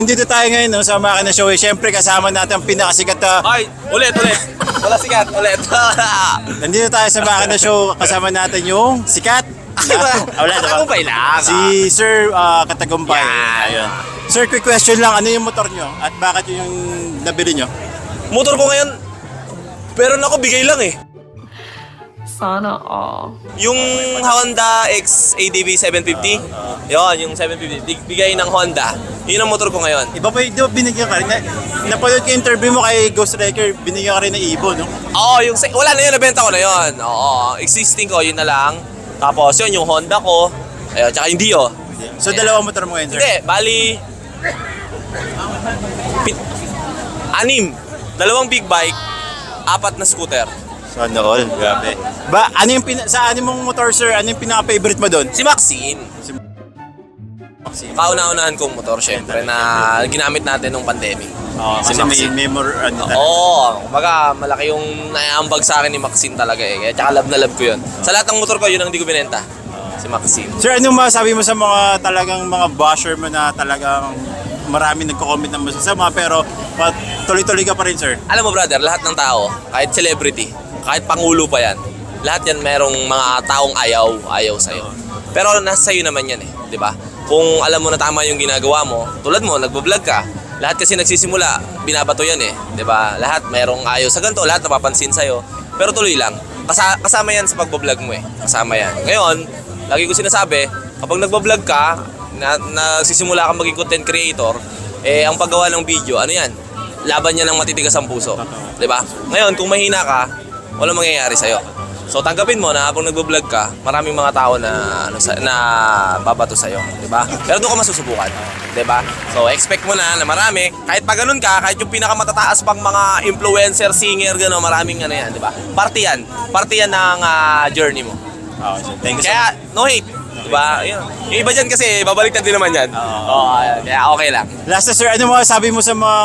Dito tayo ngayon no, sa Makina Show. Siyempre kasama natin ang pinakasikat na... Ay, ulit. Wala sikat, ulit. Nandito tayo sa Makina Show. Kasama natin yung sikat. Wala Katagumpay lang. Si Sir Katagumpay. Yan. Ayun. Sir, quick question lang. Ano yung motor nyo? At bakit yung nabili nyo? Motor ko ngayon, pero ako bigay lang eh. Sana all. Yung Honda X ADV 750, yon yung 750, bigay ng Honda. Yun ang motor ko ngayon. Iba pa yung binigyan ka rin. Napanood ko yung interview mo kay Ghost Wrecker, binigyan ka rin ng Evo, no? Oo, wala na yun, nabenta ko na yun. Oo, existing ko, yun na lang. Tapos yun, yung Honda ko, ayun, tsaka yung Dio. So, dalawang motor mo ngayon, sir? Hindi, bali, 6. Dalawang big bike, 4 na scooter. Sana all. Grabe. Ba, ano yung sa ano mong motor, sir? Ano yung pinaka-favorite mo doon? Si Maxine. Kauna-unahan kong motor, syempre, na ginamit natin nung pandemic. Si Maxine. May more, ano talaga. Oo, kumbaga malaki yung naiambag sa akin ni Maxine talaga eh. Kaya tsaka love na love ko yun. Sa lahat ng motor ko, yun ang hindi ko binenta. Si Maxine. Sir, anong masabi mo sa mga talagang mga basher mo na talagang marami nagko-comment ng masasama pero tuloy-tuloy ka pa rin, sir? Alam mo brother, lahat ng tao, kahit celebrity, kahit pangulo pa yan, lahat yan merong mga taong ayaw sa'yo. Pero nasa sa'yo naman yan eh, di ba? Kung alam mo na tama yung ginagawa mo, tulad mo, nagbo-vlog ka, lahat kasi nagsisimula, binabato yan eh, di ba? Lahat merong ayaw sa ganito, lahat napapansin sa'yo, pero tuloy lang. Kasama yan sa pagbo-vlog mo eh, kasama yan. Ngayon, lagi ko sinasabi, kapag nagbo-vlog ka, nagsisimula kang maging content creator, eh ang paggawa ng video, ano yan? Laban yan ng matitigas ang puso, di ba? Ngayon, kung mahina ka, walang mangyayari sa'yo. So tanggapin mo na habang nagbo-vlog ka, maraming mga tao na babato sa'yo, di ba? Pero doon ka masusubukan, di ba? So expect mo na marami, kahit pa ganun ka, kahit yung pinakamatataas pang mga influencer, singer, gano'n, maraming ano yan, di ba? Parte yan ng journey mo. Okay, sir. Thank you, sir. Kaya no hate, di ba? Yung iba dyan kasi babaliktad din naman yan. Kaya okay lang. Last na, sir, ano masasabi mo sa mga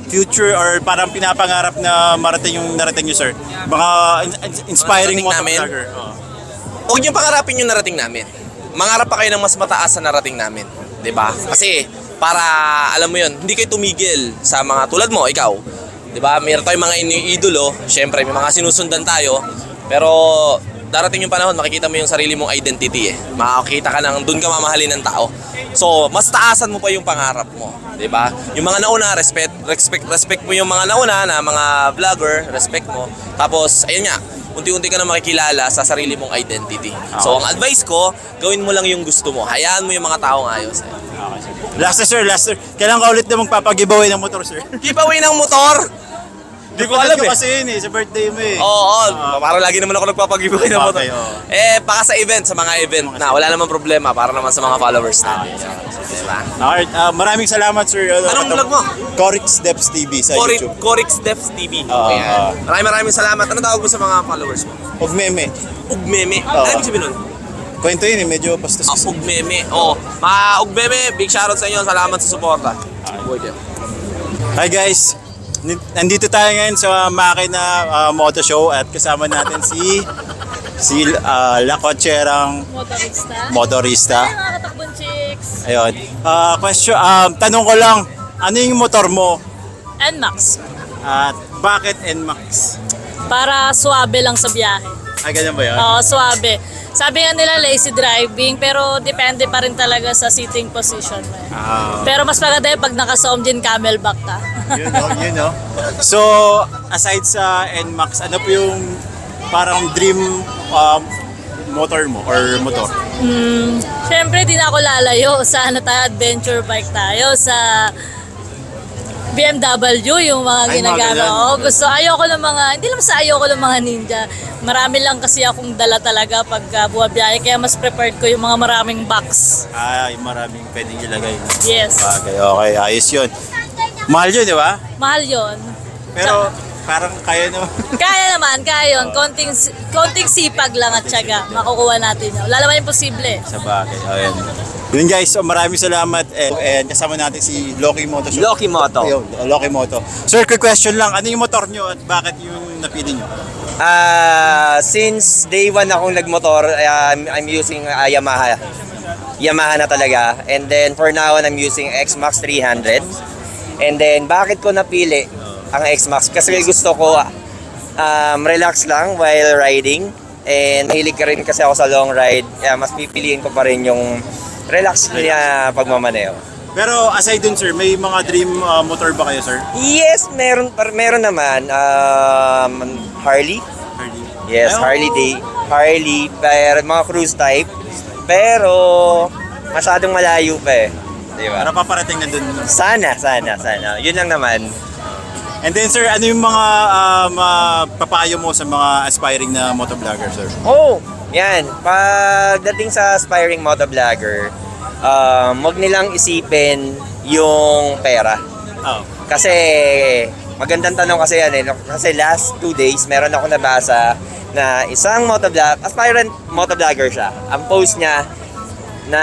future or parang pinapangarap na narating nyo, sir? Mga inspiring Narating namin? motovlogger. Huwag niyong pangarapin yung narating namin. Mangarap pa kayo ng mas mataas sa narating namin. 'Di ba? Kasi para alam mo 'yon, hindi kayo tumigil sa mga tulad mo, ikaw. 'Di ba? Mayroon tayong mga iniidolo, syempre may mga sinusundan tayo. Pero darating yung panahon, makikita mo yung sarili mong identity eh. Makakita ka nang doon ka mamahalin ng tao. So, mas taasan mo pa yung pangarap mo, 'di ba? Yung mga nauna, respect mo yung mga nauna na mga vlogger, respect mo. Tapos, ayun nga, unti-unti ka na makikilala sa sarili mong identity. So, ang advice ko, gawin mo lang yung gusto mo. Hayaan mo yung mga taong ayaw sa'yo. Okay, sir. Last na, sir. Kailan ka ulit na magpapagiveaway ng motor, sir? Giveaway ng motor! Di ko alam eh. Kasi yun eh, sa birthday mo eh. Oo, para lagi naman ako nagpapag-giveaway ng motor. Okay, oo. Baka sa mga event na wala namang problema para naman sa mga followers natin. Diba? Alright, maraming salamat, sir. Anong vlog mo? Corix Devs TV sa YouTube. Corix Devs TV. Oo. Maraming salamat. Ano tawag mo sa mga followers mo? Ugmeme. Ugmeme. Oo. Ano ibig sabihin nun? Kwento yun eh, medyo pastos kasi. Ugmeme. Oo. Mga Ugmeme, big shoutout sa inyo. Salamat sa suporta. Hi guys, nandito tayo ngayon sa Makina Moto Show at kasama natin si Lakotserang motorista. Ay, mga katakbong chicks. Ayun. Question, tanong ko lang, ano yung motor mo NMAX. at bakit NMAX? Para suabe lang sa biyahe. Ay, ganyan ba yun? Oo, suabe. Sabi nga nila lazy driving, pero depende pa rin talaga sa sitting position mo. Pero mas maganda yung pag naka-soam din camelback ka. Yun no. So, aside sa NMAX, ano po yung parang dream motor mo or motor? Siyempre, di na ako lalayo sa adventure bike tayo, sa BMW, yung mga Ay, mga ginagawa ganun. ko. Gusto, ayoko ng mga, hindi naman sa ayoko ng mga ninja. Marami lang kasi akong dala talaga pag buwabiyahe, kaya mas prepared ko yung mga maraming box. Ay, maraming pwedeng ilagay. Yes. Okay, ayos yun. Mahal yun, di ba? Mahal yun. Pero parang kaya naman. Kaya yun. Konting sipag lang at tiyaga. Makukuha natin yun. Wala naman imposible. Sa bagay, ayun. Yun guys, so maraming salamat and kasama natin si Loki Moto Show. Loki Moto. Ayun, Loki Moto. Sir, quick question lang, ano yung motor nyo at bakit yung napili nyo? Since day one akong nagmotor, I'm using Yamaha. Yamaha na talaga. And then for now I'm using X-Max 300. And then bakit ko napili ang X-Max? Kasi gusto ko relax lang while riding. And mahilig ka rin kasi ako sa long ride. Kaya mas pipiliin ko pa rin yung relax na pagmamaneho. Pero aside dun sir, may mga dream motor ba kayo sir? Yes, meron naman. Harley. Yes, Ayun. Harley, pero mga cruise type. Pero masyadong malayo pa eh. Di ba? Para paparating na dun. Sana. Yun lang naman. And then sir, ano yung mga papayo mo sa mga aspiring na motovlogger sir? Oh, yan. Pagdating sa aspiring motovlogger, wag nilang isipin yung pera. Oh. Kasi magandang tanong kasi yan eh. Kasi last 2 days, meron ako nabasa na isang aspirant motovlogger siya. Ang post niya na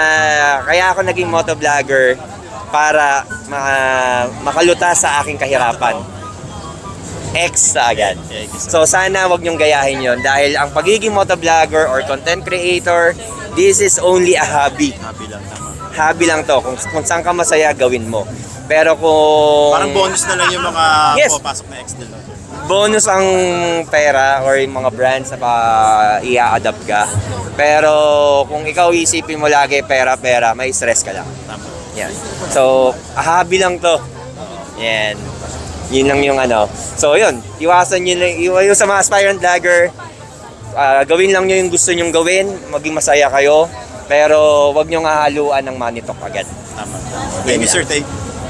kaya ako naging motovlogger para makalutas sa aking kahirapan. X agad. So sana wag niyong gayahin yon dahil ang pagiging motovlogger or content creator, this is only a hobby. Happy lang tama. Hobby lang to. Kung saan ka masaya, gawin mo. Pero kung Parang bonus na lang yung mga Yes. pupasok na X din. No? bonus ang pera or yung mga brands na i-adapt ka. Pero kung ikaw isipin mo lagi pera, may stress ka lang. Tama. Yan. So, hobby lang to. Yan. Yun lang yung ano. So, yun. Iwasan nyo lang. Yung sa mga aspirant vlogger, gawin lang nyo yung gusto nyong gawin. Maging masaya kayo. Pero, wag nyo nga haluan ng money talk agad. Tama. Thank you sir.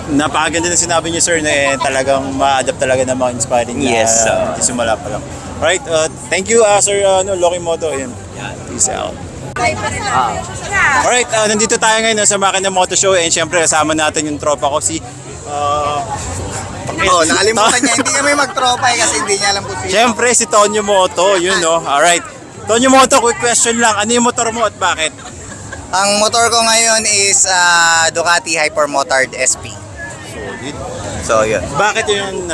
Napakaganda na sinabi niyo sir na talagang ma-adapt talaga ng mga inspiring Yes, na simula pa lang. Right, thank you sir Loki Moto. Ayun. Peace out. Alright, nandito tayo ngayon sa Makina Moto Show and syempre kasama natin yung tropa ko si Nakalimutan niya. Hindi kami magtropa kasi hindi niya alam kung sino. syempre si Tonyo Moto, yun no. Alright. Tonyo Moto, quick question lang. Ano yung motor mo at bakit? Ang motor ko ngayon is Ducati Hypermotard SP. So, yun. Bakit yung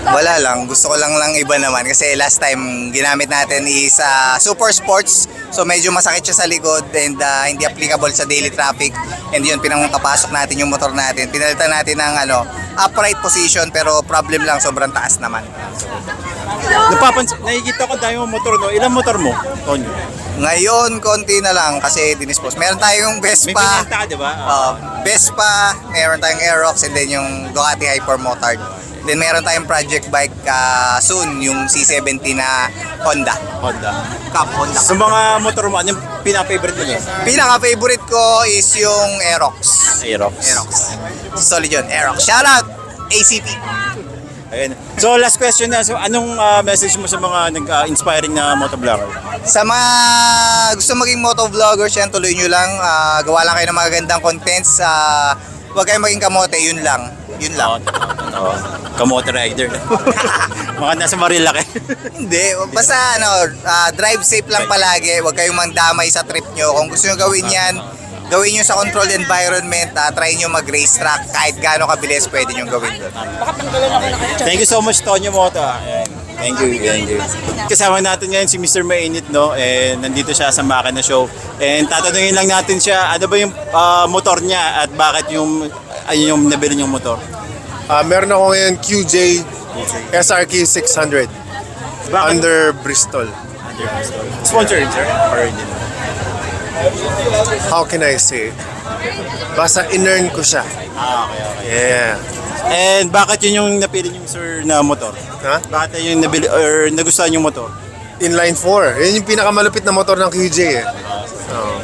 Wala lang. Gusto ko lang iba naman. Kasi last time ginamit natin is Super Sports. So, medyo masakit siya sa likod and hindi applicable sa daily traffic. And yun, pinangkapasok natin yung motor natin. Pinalitan natin ng upright position pero problem lang, sobrang taas naman. nakikita ko dahil yung motor no. Ilang motor mo, Tonyo? Ngayon, konti na lang kasi dinispose. Meron tayong May Vespa. binenta ka, di ba? Vespa, meron tayong Aerox, and then yung Ducati Hypermotard. Then meron tayong project bike soon, yung C70 na Honda. Cup Honda. Sa mga motor mo, ano yung pinaka-favorite mo? Pinaka-favorite ko is yung Aerox. Aerox. Solid yun, Aerox. Shoutout, ACP. Ayun. So last question na, so anong message mo sa mga nag-inspiring na motovlogger? Sa mga gusto maging motovloggers yan, tuloy nyo lang. Gawa lang kayo ng mga gandang contents. Huwag kayong maging kamote, yun lang. Yun lang. Kamote rider. Mga nasa Marilaki. Hindi, basta drive safe lang palagi. Huwag kayong mandamay sa trip nyo. Kung gusto nyo gawin yan, gawin nyo sa controlled environment. Try nyo mag-race track. Kahit gaano kabilis, pwede nyo gawin doon. Thank you so much, Tonyo Moto. Ayan. Thank you. Kasama natin ngayon si Mr. Mainit, no? And nandito siya sa Makina Show. And tatanungin lang natin siya, ano ba yung motor niya at bakit yung nabili niyong motor? Meron ako ngayon QJ SRK 600 under Bristol. Sponsor rin, sir? Or hindi? How can I say? Basta in-earn ko siya. Okay. Yeah. And bakit yun yung napili niyong sir na motor? Ha? Bakit yun yung nabili or nagustuhan yung motor? Inline 4. Yun yung pinakamalupit na motor ng QJ eh. Oh.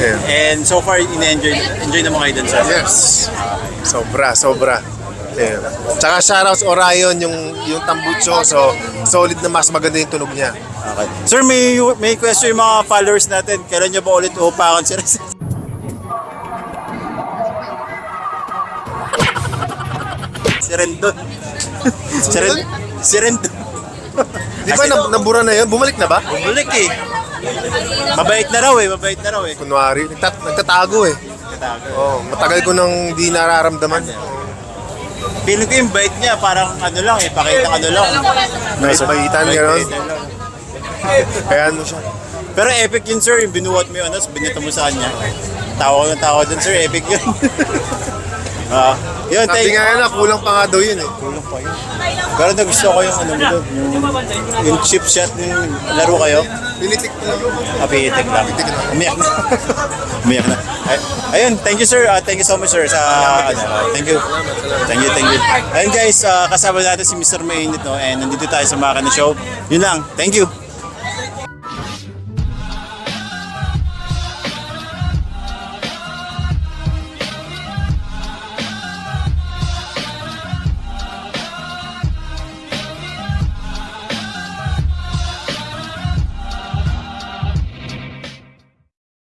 Yeah. And so far, enjoy naman kayo dun, sir? Yes. Sobra. Yeah. Tsaka shoutouts Orion yung tambucho. So solid na mas maganda yung tunog niya. Okay. Sir, may question yung mga followers natin. Kailan niyo ba ulit uupakan si Rizal? Si Rendon. Si Rendon. Di ba nabura na yun? Bumalik na ba? Bumalik eh. Mabait na raw eh. Kunwari, nagtatago eh. Oh, matagal ko nang di nararamdaman. Feeling ko yung bait niya parang ano lang eh, pakita ano lang. Nasa baitan gano'n. Kaya ano siya. Pero epic yun sir, yung binuhat mo yun, ano, binito mo sa kanya. Tawa ko ng tawa dun sir, epic yun. Yun, Sabi nga na, kulang pa nga daw yun eh. Kulang pa yun. Pero nagusto ko yung ano mo doon, yung chip shot, yung laro kayo. Pinitik ko lang. Kapitik lang. Umiyak na. Umiyak na. Ayun, thank you sir. Thank you so much sir sa thank you. Thank you, thank you. Ayun guys, kasama natin si Mr. Mainit no and nandito tayo sa Makana Show. Yun lang. Thank you.